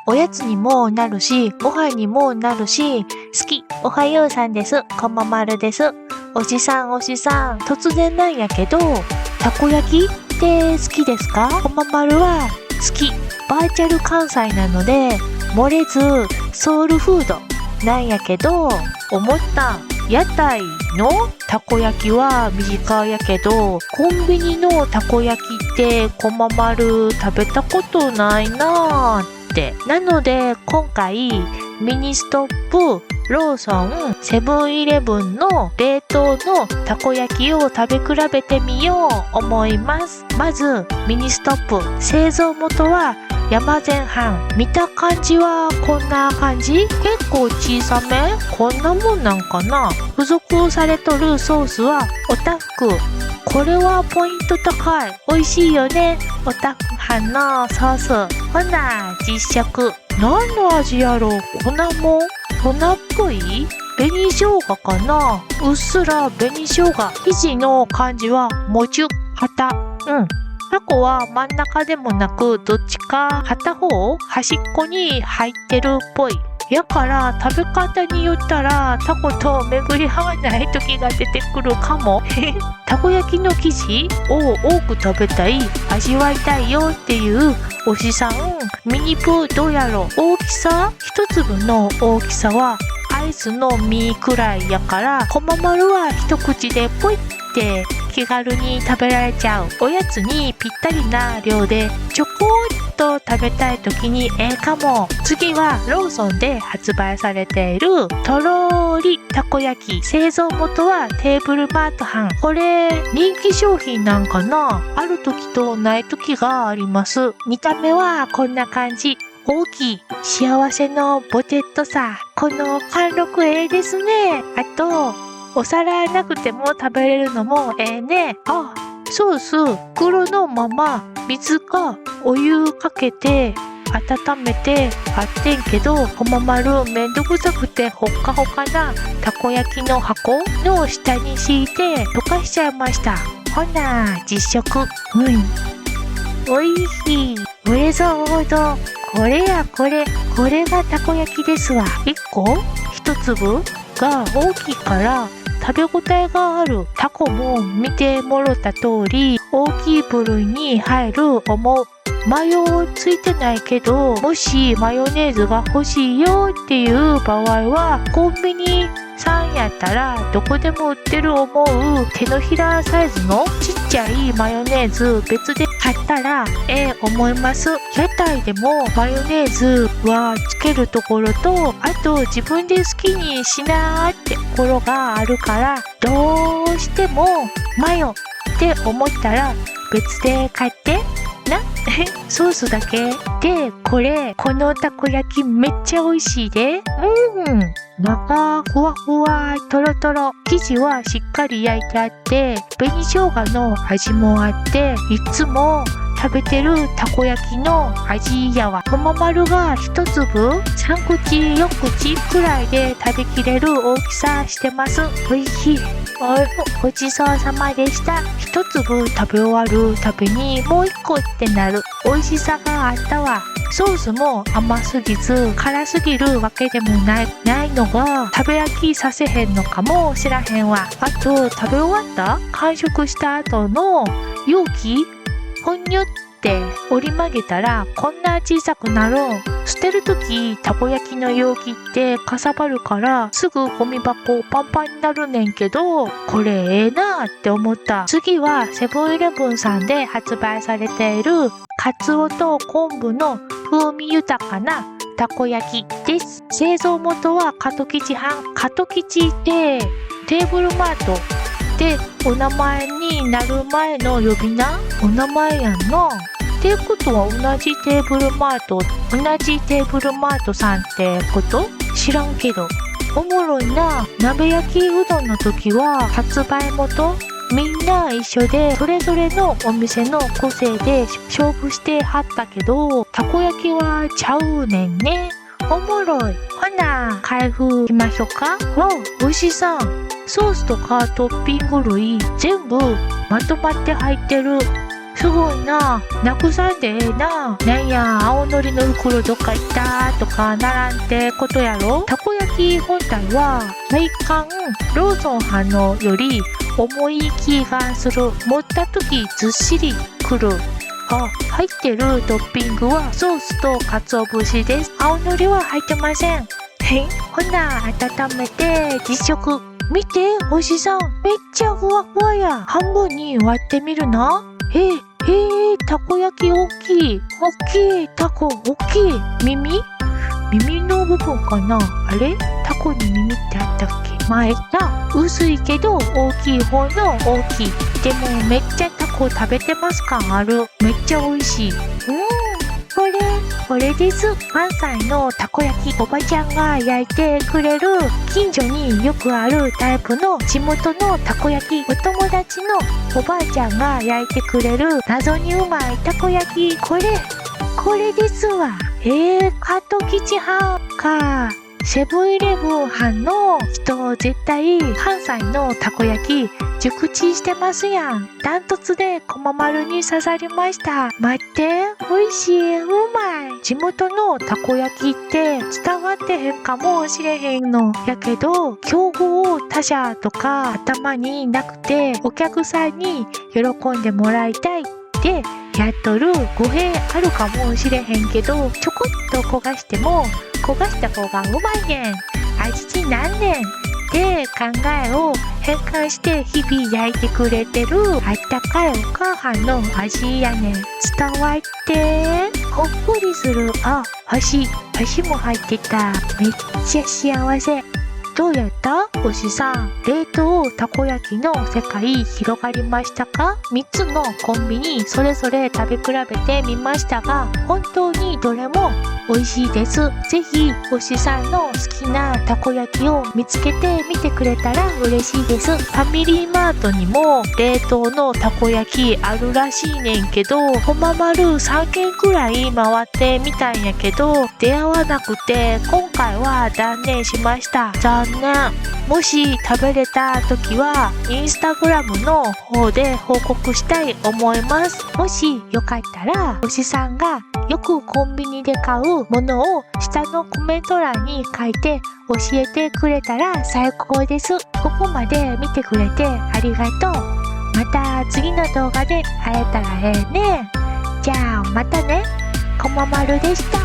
おやつにもなるし、ご飯にもなるし、好き。おはようさんです。こんままるです。おじさん、突然なんやけど、たこ焼きって好きですか？こんままるは好き。バーチャル関西なので、漏れずソウルフードなんやけど、思った。屋台のたこ焼きは身近やけど、コンビニのたこ焼きってこままる食べたことないなーって。なので今回ミニストップ、ローソン、セブンイレブンの冷凍のたこ焼きを食べ比べてみよう思います。まずミニストップ、製造元は山善飯。見た感じはこんな感じ？結構小さめ？こんなもんなんかな？付属されとるソースはおたふく。これはポイント高い。美味しいよね。おたふく飯のソース。ほな、実食。何の味やろう？粉もん？粉っぽい？紅生姜かな？うっすら紅生姜。生地の感じはもちゅ、旗。タコは真ん中でもなく、どっちか片方端っこに入ってるっぽい。やから食べ方によったらタコと巡り合わない時が出てくるかも。たこ焼きの生地を多く食べたい、味わいたいよっていうおじさん。ミニプーどうやろ？大きさ？一粒の大きさはアイスの実くらいやから、こままるは一口でポイって気軽に食べられちゃう。おやつにぴったりな量でちょこっと食べたい時にかも。次はローソンで発売されているとろーりたこ焼き。製造元はテーブルマート班。これ人気商品なんかな？ある時とない時があります。見た目はこんな感じ。大きい幸せのポテトさ。この貫禄ですね。あとお皿なくても食べれるのもね。あ、ソース袋のまま水かお湯かけて温めてあってんけど、こままるめんどくさくてほっかほかなたこ焼きの箱の下に敷いて溶かしちゃいました。ほな、実食。おいしい。これぞ王道。これやこれがたこ焼きですわ。一粒が大きいから食べ応えがある。タコも見てもろた通り大きい部類に入る思う。マヨついてないけど、もしマヨネーズが欲しいよっていう場合はコンビニさんやったらどこでも売ってる思う。手のひらサイズのちっちゃいマヨネーズ別で買ったら思います。屋台でもマヨネーズはつけるところと、あと自分で好きにしなーってところがあるから、どうしてもマヨって思ったら別で買ってな。ソースだけで、このたこ焼きめっちゃ美味しいで。中ふわふわとろとろ。生地はしっかり焼いてあって、紅生姜の味もあって、いつも食べてるたこ焼きの味やわ。こままるが一粒3口4口くらいで食べきれる大きさしてます。美味しい。ごちそうさまでした。一粒食べ終わるたびにもう一個ってなる美味しさがあったわ。ソースも甘すぎず辛すぎるわけでもないのが食べ飽きさせへんのかもしらへんわ。あと食べ終わった完食した後の容器ほんにゅって折り曲げたらこんな小さくなるん。捨てるときたこ焼きの容器ってかさばるからすぐゴミ箱パンパンになるねんけど、これなーって思った。次はセブンイレブンさんで発売されているカツオと昆布の風味豊かなたこ焼きです。製造元は加藤吉班。加藤吉ってテーブルマートでお名前になる前の呼び名お名前やんな。ってことは同じテーブルマートさんってこと知らんけど、おもろいな。鍋焼きうどんの時は発売元みんな一緒でそれぞれのお店の個性で勝負してはったけど、たこ焼きはちゃうねんね。おもろい。ほな開封しましょうか。美味しさん。ソースとかトッピング類全部まとまって入ってる。すすごいな。なくさんでええな。なんや、青のりの袋どっか行ったとかならんってことやろ。たこ焼き本体は外観ローソン派のより重い気がする。持った時ずっしりくる。あ、入ってるトッピングはソースと鰹節です。青のりは入ってません。ほな、温めて実食。見て、おじさん。めっちゃふわふわや。半分に割ってみるな。たこ焼き大きい。大きい。タコ大きい。耳の部分かな。あれ、タコに耳ってあったっけ。前な。薄いけど大きい方の大きい。でもめっちゃタコ食べてます感ある。めっちゃ美味しい。これです。関西のたこ焼き、おばちゃんが焼いてくれる近所によくあるタイプの地元のたこ焼き。お友達のおばあちゃんが焼いてくれる謎にうまいたこ焼き。これですわ。カートキチ派か。セブンイレブン派の人絶対関西のたこ焼き熟知してますやん。ダントツで駒丸に刺さりました。待って、美味しい、うまい。地元のたこ焼きって伝わってへんかもしれへんの。やけど、競合他社とか頭になくてお客さんに喜んでもらいたいってやっとる語弊あるかもしれへんけど、ちょこっと焦がしても焦がした方がうまいねん。味になんねんって考えを変換して日々焼いてくれてるあったかいお母さんの味やねん。伝わってほっこりする。あ、箸も入ってた。めっちゃ幸せ。どうやったおじさん。冷凍たこ焼きの世界広がりましたか？ 3 つのコンビニそれぞれ食べ比べてみましたが、本当にどれも美味しいです。ぜひおじさんの好きなたこ焼きを見つけてみてくれたら嬉しいです。ファミリーマートにも冷凍のたこ焼きあるらしいねんけど、駒丸3軒くらい回ってみたんやけど出会わなくて、今回は断念しました。残念。もし食べれた時はインスタグラムの方で報告したい思います。もしよかったらおじさんがよくコンビニで買うものを下のコメント欄に書いて教えてくれたら最高です。ここまで見てくれてありがとう。また次の動画で会えたらええね。じゃあまたね。こままるでした。